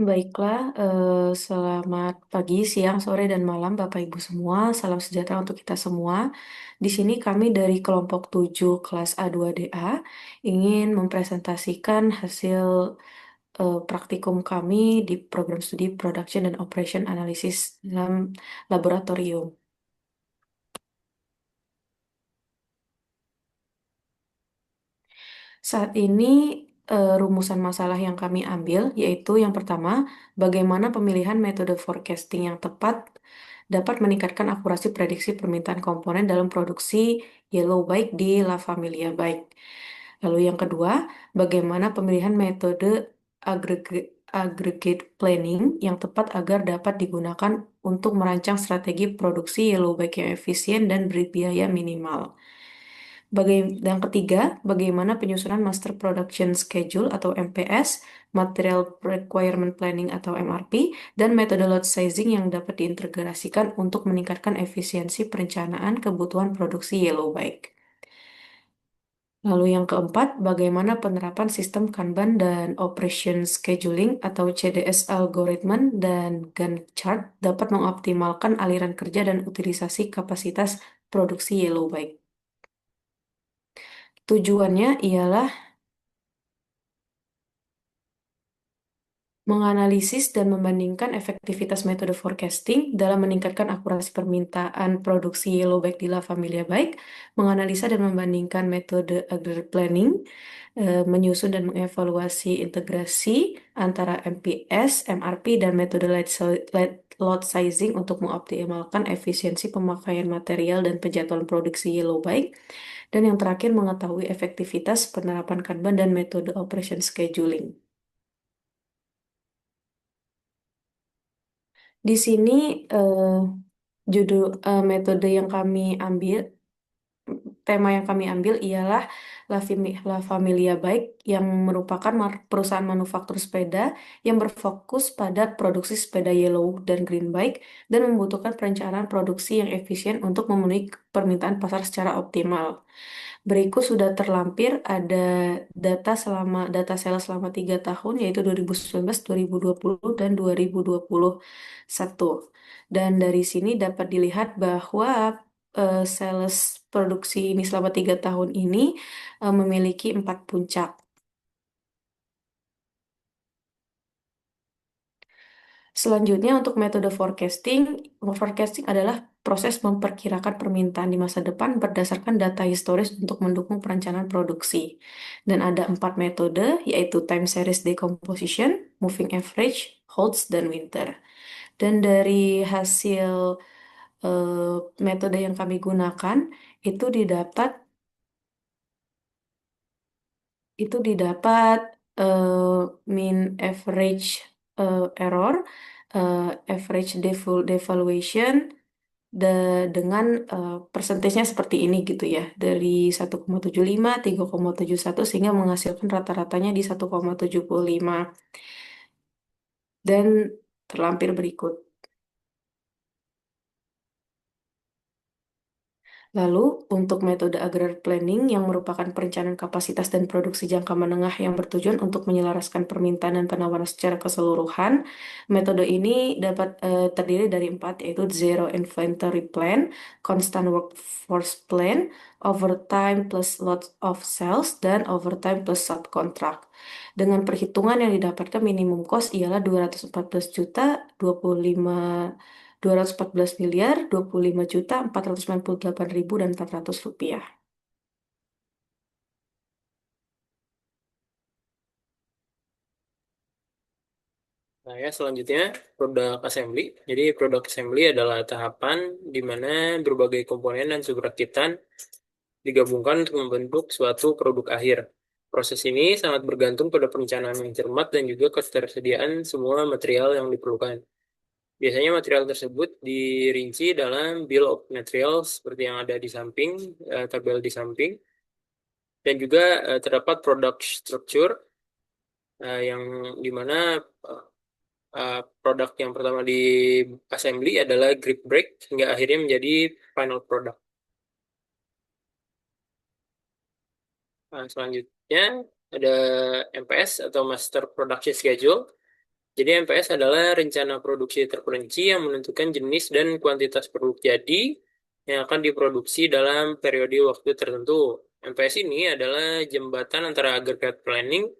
Baiklah, selamat pagi, siang, sore, dan malam Bapak Ibu semua. Salam sejahtera untuk kita semua. Di sini kami dari kelompok 7 kelas A2DA ingin mempresentasikan hasil praktikum kami di program studi Production dan Operation Analysis dalam laboratorium. Saat ini rumusan masalah yang kami ambil yaitu yang pertama, bagaimana pemilihan metode forecasting yang tepat dapat meningkatkan akurasi prediksi permintaan komponen dalam produksi Yellow Bike di La Familia Bike. Lalu yang kedua, bagaimana pemilihan metode aggregate planning yang tepat agar dapat digunakan untuk merancang strategi produksi Yellow Bike yang efisien dan berbiaya minimal. Yang ketiga, bagaimana penyusunan Master Production Schedule atau MPS, Material Requirement Planning atau MRP, dan metode load sizing yang dapat diintegrasikan untuk meningkatkan efisiensi perencanaan kebutuhan produksi Yellow Bike. Lalu yang keempat, bagaimana penerapan sistem Kanban dan Operation Scheduling atau CDS Algorithm dan Gantt chart dapat mengoptimalkan aliran kerja dan utilisasi kapasitas produksi Yellow Bike. Tujuannya ialah menganalisis dan membandingkan efektivitas metode forecasting dalam meningkatkan akurasi permintaan produksi Yellow Bike di La Familia Bike, menganalisa dan membandingkan metode aggregate planning, menyusun dan mengevaluasi integrasi antara MPS, MRP, dan metode load sizing untuk mengoptimalkan efisiensi pemakaian material dan penjadwalan produksi Yellow Bike, dan yang terakhir mengetahui efektivitas penerapan Kanban dan metode operation scheduling. Di sini metode yang kami ambil, tema yang kami ambil ialah La Familia Bike yang merupakan perusahaan manufaktur sepeda yang berfokus pada produksi sepeda yellow dan green bike dan membutuhkan perencanaan produksi yang efisien untuk memenuhi permintaan pasar secara optimal. Berikut sudah terlampir ada data sales selama 3 tahun yaitu 2019, 2020, dan 2021. Dan dari sini dapat dilihat bahwa sales produksi ini selama 3 tahun ini memiliki 4 puncak. Selanjutnya untuk metode forecasting, forecasting adalah proses memperkirakan permintaan di masa depan berdasarkan data historis untuk mendukung perencanaan produksi. Dan ada 4 metode, yaitu time series decomposition, moving average, Holtz, dan Winter. Dan dari hasil eh, metode yang kami gunakan, itu didapat didapat mean average error, eh, average devaluation dengan persentasenya seperti ini gitu ya. Dari 1,75, 3,71 sehingga menghasilkan rata-ratanya di 1,75 dan terlampir berikut. Lalu, untuk metode agrarian planning yang merupakan perencanaan kapasitas dan produksi jangka menengah yang bertujuan untuk menyelaraskan permintaan dan penawaran secara keseluruhan, metode ini dapat terdiri dari 4, yaitu Zero Inventory Plan, Constant Workforce Plan, Overtime plus Lot of Sales, dan Overtime plus Subcontract. Dengan perhitungan yang didapatkan minimum cost ialah 214 juta, 25 214 miliar, 25 juta, 498 ribu, dan 400 rupiah. Nah ya, selanjutnya produk assembly. Jadi produk assembly adalah tahapan di mana berbagai komponen dan subrakitan digabungkan untuk membentuk suatu produk akhir. Proses ini sangat bergantung pada perencanaan yang cermat dan juga ketersediaan semua material yang diperlukan. Biasanya material tersebut dirinci dalam Bill of Materials seperti yang ada di samping, tabel di samping, dan juga terdapat product structure yang dimana produk yang pertama di assembly adalah grip brake hingga akhirnya menjadi final product. Selanjutnya ada MPS atau Master Production Schedule. Jadi MPS adalah rencana produksi terperinci yang menentukan jenis dan kuantitas produk jadi yang akan diproduksi dalam periode waktu tertentu. MPS ini adalah jembatan antara aggregate planning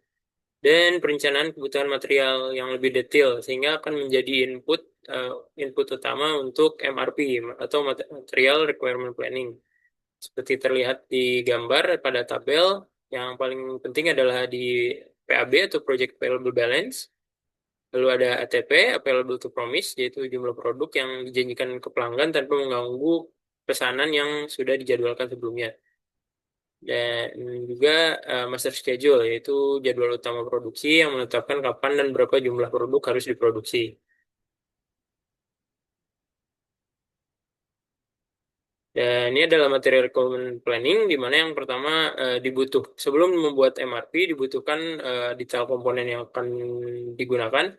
dan perencanaan kebutuhan material yang lebih detail sehingga akan menjadi eh, input utama untuk MRP atau Material Requirement Planning. Seperti terlihat di gambar pada tabel, yang paling penting adalah di PAB atau Project Available Balance. Lalu ada ATP, Available to Promise, yaitu jumlah produk yang dijanjikan ke pelanggan tanpa mengganggu pesanan yang sudah dijadwalkan sebelumnya. Dan juga Master Schedule, yaitu jadwal utama produksi yang menetapkan kapan dan berapa jumlah produk harus diproduksi. Dan ini adalah material requirement planning, di mana yang pertama sebelum membuat MRP dibutuhkan detail komponen yang akan digunakan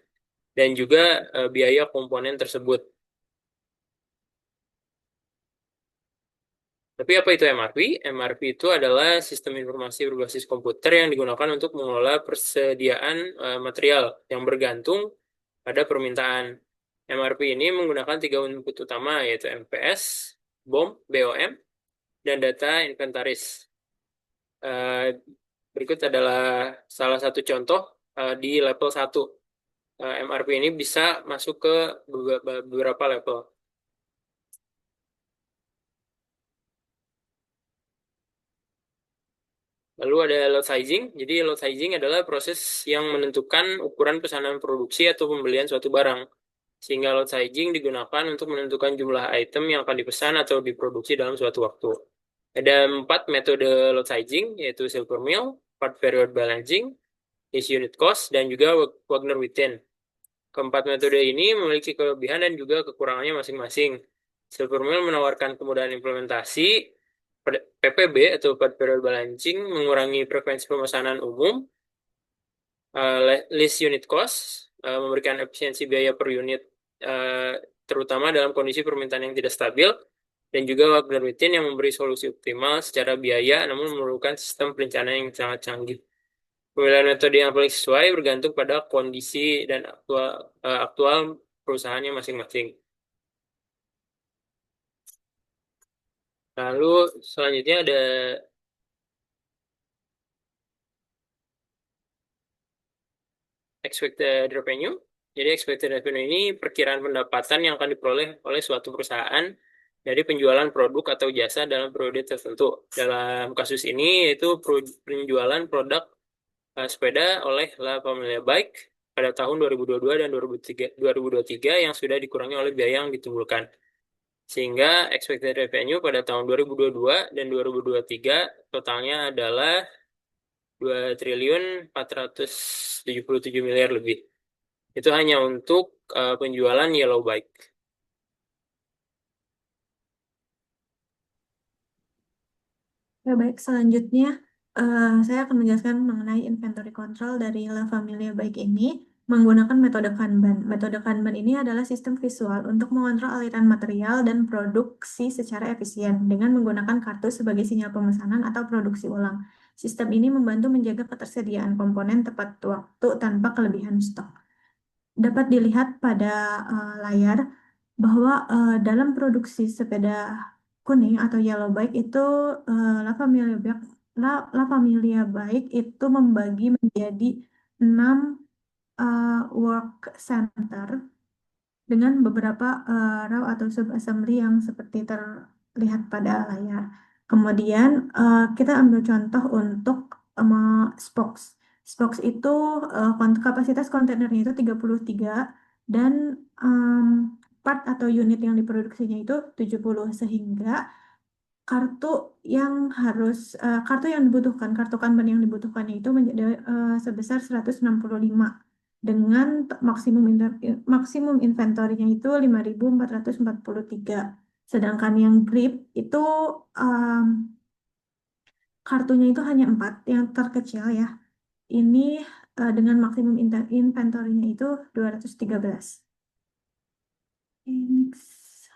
dan juga biaya komponen tersebut. Tapi apa itu MRP? MRP itu adalah sistem informasi berbasis komputer yang digunakan untuk mengelola persediaan material yang bergantung pada permintaan. MRP ini menggunakan tiga input utama, yaitu MPS, BOM, dan data inventaris. Eh, Berikut adalah salah satu contoh di level 1. MRP ini bisa masuk ke beberapa level. Lalu ada load sizing. Jadi load sizing adalah proses yang menentukan ukuran pesanan produksi atau pembelian suatu barang. Sehingga load sizing digunakan untuk menentukan jumlah item yang akan dipesan atau diproduksi dalam suatu waktu. Ada 4 metode load sizing, yaitu Silver Mill, Part Period Balancing, is unit cost, dan juga Wagner-Witten. Keempat metode ini memiliki kelebihan dan juga kekurangannya masing-masing. Silvermill menawarkan kemudahan implementasi, PPB atau Part Period Balancing mengurangi frekuensi pemesanan umum, list unit cost memberikan efisiensi biaya per unit terutama dalam kondisi permintaan yang tidak stabil, dan juga Wagner-Witten yang memberi solusi optimal secara biaya namun memerlukan sistem perencanaan yang sangat canggih. Pemilihan metode yang paling sesuai bergantung pada kondisi dan aktual perusahaannya masing-masing. Lalu selanjutnya ada expected revenue. Jadi expected revenue ini perkiraan pendapatan yang akan diperoleh oleh suatu perusahaan dari penjualan produk atau jasa dalam periode tertentu. Dalam kasus ini yaitu penjualan produk sepeda oleh La Familia Bike pada tahun 2022 dan 2023 yang sudah dikurangi oleh biaya yang ditimbulkan. Sehingga expected revenue pada tahun 2022 dan 2023 totalnya adalah 2.477 miliar lebih. Itu hanya untuk penjualan Yellow Bike. Ya, baik, selanjutnya saya akan menjelaskan mengenai inventory control dari La Familia Bike ini menggunakan metode Kanban. Metode Kanban ini adalah sistem visual untuk mengontrol aliran material dan produksi secara efisien dengan menggunakan kartu sebagai sinyal pemesanan atau produksi ulang. Sistem ini membantu menjaga ketersediaan komponen tepat waktu tanpa kelebihan stok. Dapat dilihat pada layar bahwa dalam produksi sepeda kuning atau yellow bike itu La Familia Bike, La Familia Bike itu membagi menjadi 6 work center dengan beberapa row atau sub assembly yang seperti terlihat pada layar. Kemudian kita ambil contoh untuk spokes. Spokes itu kapasitas kontainernya itu 33 dan part atau unit yang diproduksinya itu 70 sehingga kartu kartu yang dibutuhkan, kartu Kanban yang dibutuhkannya itu menjadi sebesar 165 dengan maksimum inventorinya itu 5.443. Sedangkan yang grip itu um, kartunya itu hanya 4, yang terkecil ya. Ini dengan maksimum inventorinya itu 213. Next.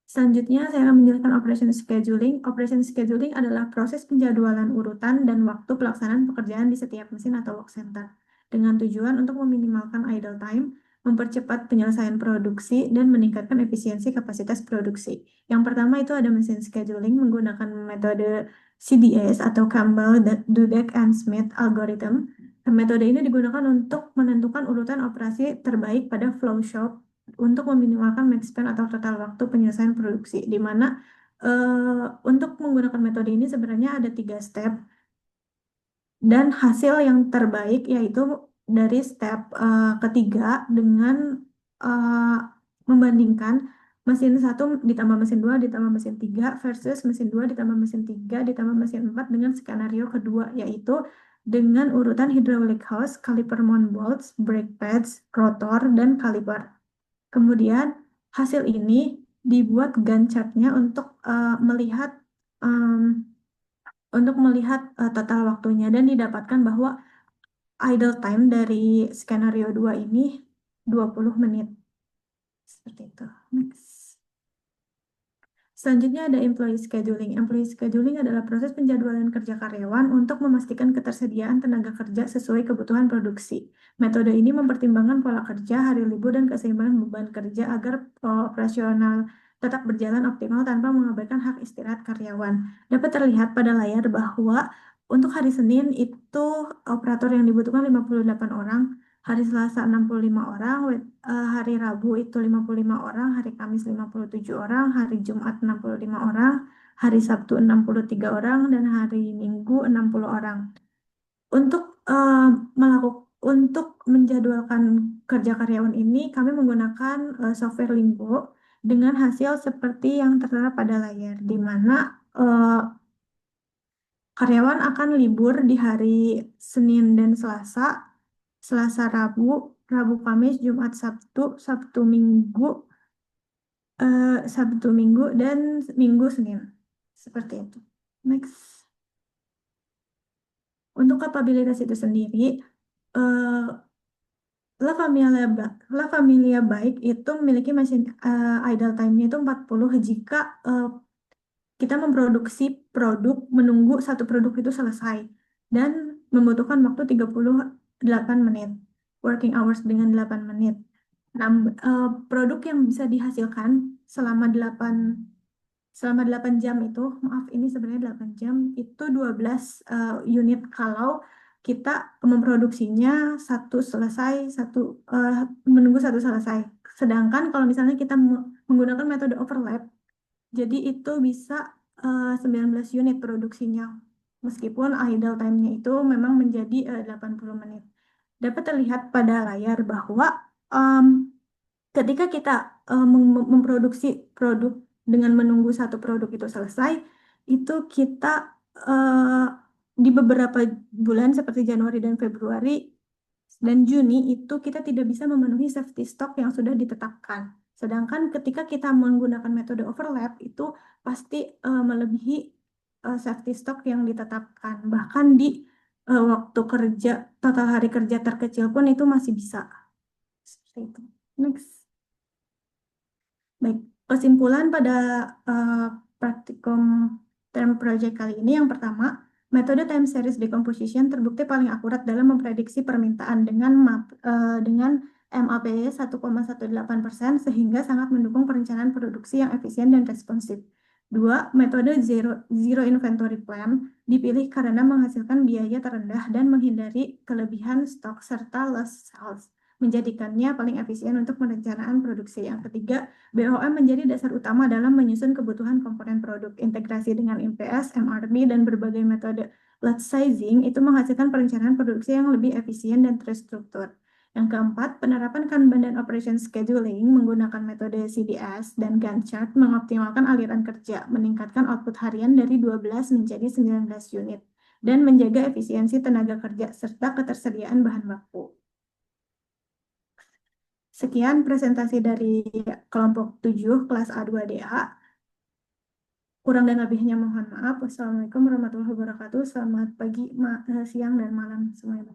Selanjutnya, saya akan menjelaskan operation scheduling. Operation scheduling adalah proses penjadwalan urutan dan waktu pelaksanaan pekerjaan di setiap mesin atau work center. dengan tujuan untuk meminimalkan idle time, mempercepat penyelesaian produksi, dan meningkatkan efisiensi kapasitas produksi. Yang pertama itu ada mesin scheduling menggunakan metode CBS atau Campbell, Dudek, and Smith algorithm. Metode ini digunakan untuk menentukan urutan operasi terbaik pada flow shop untuk meminimalkan max span atau total waktu penyelesaian produksi, di mana untuk menggunakan metode ini sebenarnya ada 3 step, dan hasil yang terbaik yaitu dari step ketiga dengan uh, membandingkan mesin 1 ditambah mesin 2 ditambah mesin 3 versus mesin 2 ditambah mesin 3 ditambah mesin 4 dengan skenario kedua, yaitu dengan urutan hydraulic hose, caliper mount bolts, brake pads, rotor, dan caliper. Kemudian hasil ini dibuat Gantt chart-nya untuk melihat total waktunya, dan didapatkan bahwa idle time dari skenario 2 ini 20 menit. Seperti itu. Next. Selanjutnya ada employee scheduling. Employee scheduling adalah proses penjadwalan kerja karyawan untuk memastikan ketersediaan tenaga kerja sesuai kebutuhan produksi. Metode ini mempertimbangkan pola kerja, hari libur, dan keseimbangan beban kerja agar operasional tetap berjalan optimal tanpa mengabaikan hak istirahat karyawan. Dapat terlihat pada layar bahwa untuk hari Senin itu operator yang dibutuhkan 58 orang, hari Selasa 65 orang, hari Rabu itu 55 orang, hari Kamis 57 orang, hari Jumat 65 orang, hari Sabtu 63 orang, dan hari Minggu 60 orang. Untuk menjadwalkan kerja karyawan ini, kami menggunakan software Limbo dengan hasil seperti yang tertera pada layar, di mana karyawan akan libur di hari Senin dan Selasa, Selasa Rabu, Rabu Kamis, Jumat Sabtu, Sabtu Minggu, dan Minggu Senin. Seperti itu. Next. Untuk kapabilitas itu sendiri, La Familia Bike itu memiliki mesin idle time-nya itu 40 jika kita memproduksi produk, menunggu satu produk itu selesai, dan membutuhkan waktu 38 menit. Working hours dengan 8 menit. Nah, produk yang bisa dihasilkan selama 8 jam itu, maaf ini sebenarnya 8 jam, itu 12 unit kalau kita memproduksinya menunggu satu selesai. Sedangkan kalau misalnya kita menggunakan metode overlap, jadi itu bisa 19 unit produksinya, meskipun idle time-nya itu memang menjadi 80 menit. Dapat terlihat pada layar bahwa ketika kita memproduksi produk dengan menunggu satu produk itu selesai, itu kita di beberapa bulan seperti Januari dan Februari dan Juni itu kita tidak bisa memenuhi safety stock yang sudah ditetapkan. Sedangkan ketika kita menggunakan metode overlap itu pasti melebihi safety stock yang ditetapkan. Bahkan di waktu kerja, total hari kerja terkecil pun itu masih bisa. Seperti itu. Next. Baik, kesimpulan pada praktikum term project kali ini, yang pertama, metode time series decomposition terbukti paling akurat dalam memprediksi permintaan dengan MAPY 1,18% sehingga sangat mendukung perencanaan produksi yang efisien dan responsif. 2. Metode zero inventory plan dipilih karena menghasilkan biaya terendah dan menghindari kelebihan stok serta loss sales, menjadikannya paling efisien untuk perencanaan produksi. Yang ketiga, BOM menjadi dasar utama dalam menyusun kebutuhan komponen produk. Integrasi dengan MPS, MRP, dan berbagai metode lot sizing itu menghasilkan perencanaan produksi yang lebih efisien dan terstruktur. Yang keempat, penerapan Kanban dan Operation Scheduling menggunakan metode CDS dan Gantt chart mengoptimalkan aliran kerja, meningkatkan output harian dari 12 menjadi 19 unit, dan menjaga efisiensi tenaga kerja serta ketersediaan bahan baku. Sekian presentasi dari kelompok 7 kelas A2DA. Kurang dan lebihnya mohon maaf. Wassalamualaikum warahmatullahi wabarakatuh. Selamat pagi, siang, dan malam semuanya.